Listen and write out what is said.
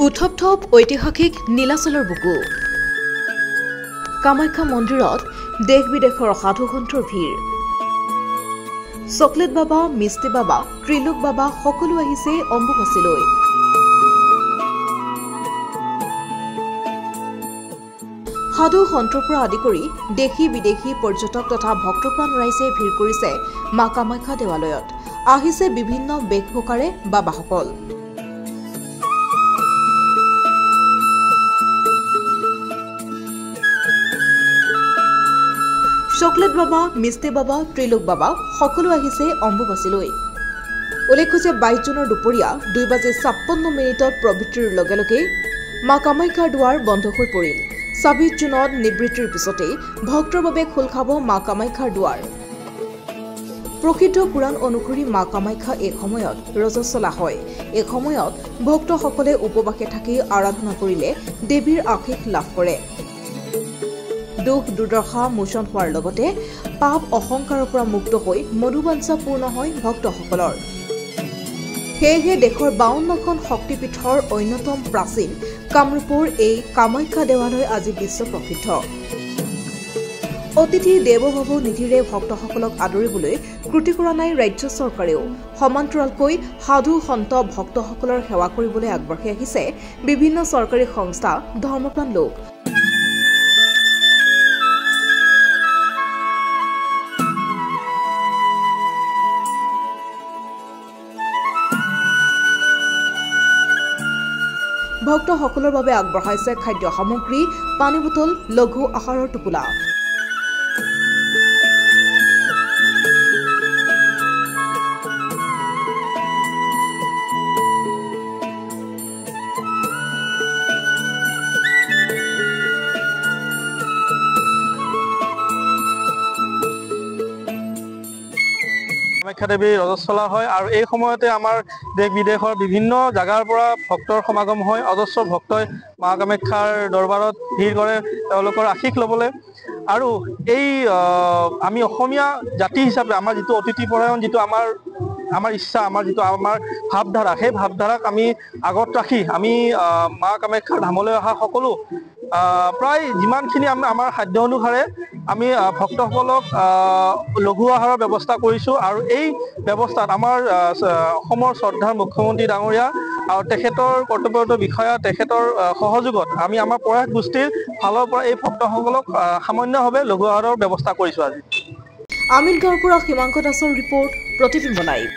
উথপ-থপ ঐতিহাসিক নীলাচলৰ বুকু কামাখ্যা মন্দিৰত দেশ বিদেশৰ সাধু সন্তৰ ভিৰ চকলেট বাবা মিষ্টি বাবা ত্ৰিলোক বাবা সকলো আহিছে অম্বুবাচীলৈ সাধু সন্তৰ পৰা আদি কৰি দেশী বিদেশী পৰ্যটক তথা ভক্তপ্ৰাণ ৰাইজে ভিৰ কৰিছে মা কামাখ্যা দেৱালয়ত আহিছে বিভিন্ন বেশভূষাৰে বাবাসকল চকলেট বাবা মিষ্টি বাবা ত্ৰিলোক বাবা সকলো আহিছে অম্বুবাচীলৈ উল্লেখ্য যে 22 জুনৰ দুপৰীয়া 2:56 প্ৰবৃত্তিৰ লগে লগে মা কামাখ্যাৰ দুৱাৰ বন্ধ হৈ পৰিল 26 জুনত নিবৃত্তিৰ পিছতে ভক্তৰ বাবে খোল খাব মা কামাখ্যাৰ দুৱাৰ প্ৰকৃত পুৰাণ অনুসৰি মা কামাখ্যা এই সময়ত ৰজস্বলা হয় এই সময়ত ভক্তসকলে উপবাসে থাকি আৰাধনা কৰিলে দেৱীৰ আশীষ লাভ কৰে দুখ দুৰ্দশা মোচন হোৱাৰ লগতে পাপ অহংকাৰৰ পৰা মুক্ত হৈ মনোবাঞ্ছা পূৰ্ণ হয় ভক্তসকলৰ সেয়েহে দেশৰ 52খন শক্তিপীঠৰ অন্যতম প্ৰাচীন কামৰূপৰ এই কামাখ্যা দেৱালয় আজি বিশ্ব প্ৰসিদ্ধ অতিথি দেৱভৱ নীতিৰে ভক্তসকলক আদৰিবলৈ ক্ৰুটি কৰা নাই ৰাজ্য চৰকাৰেও সমান্তৰালকৈ সাধু সন্ত ভক্তসকলৰ সেৱা কৰিবলৈ আগবাঢ়ি আহিছে বিভিন্ন চৰকাৰী সংস্থা ধৰ্মপ্ৰাণ লোক ভক্তসকলৰ বাবে আগবঢ়াইছে খাদ্য সামগ্ৰী পানী বটল লঘু আহাৰৰ টোপোলা কামাখ্যা দেৱী ৰজস্বলা হয় আৰু এই সময়তে আমাৰ দেশ বিদেশৰ বিভিন্ন জাগাৰ পৰা ভক্তৰ সমাগম হয় অজস্ৰ ভক্তই মা কামাখ্যাৰ দৰবাৰত ভিৰ কৰে তেওঁলোকৰ আশীষ ল'বলৈ আৰু এই আমি অসমীয়া জাতি হিচাপে আমাৰ যিটো অতিথিপৰায়ণ যিটো আমাৰ ইচ্ছা আমাৰ যিটো আমাৰ ভাৱধাৰা সেই ভাৱধাৰাক আমি আগত ৰাখি আমি মা কামাখ্যাৰ ধামলৈ অহা সকলো প্ৰায় যিমানখিনি আমাৰ সাধ্য অনুসাৰে আমি ভক্তসকলক লঘু আহাৰৰ ব্যৱস্থা কৰিছোঁ আৰু এই ব্যৱস্থাত আমাৰ অসমৰ শ্ৰদ্ধাৰ মুখ্যমন্ত্ৰী ডাঙৰীয়া আৰু তেখেতৰ কৰ্তব্যৰত বিষয়া তেখেতৰ সহযোগত আমি আমাৰ প্ৰয়াস গোষ্ঠীৰ ফালৰ পৰা এই ভক্তসকলক সামান্যভাৱে লঘু আহাৰৰ ব্যৱস্থা কৰিছোঁ আজি আমিনগাঁৱৰ পৰা হিমাংক দাসৰ ৰিপৰ্ট প্ৰতিবিম্ব লাইভ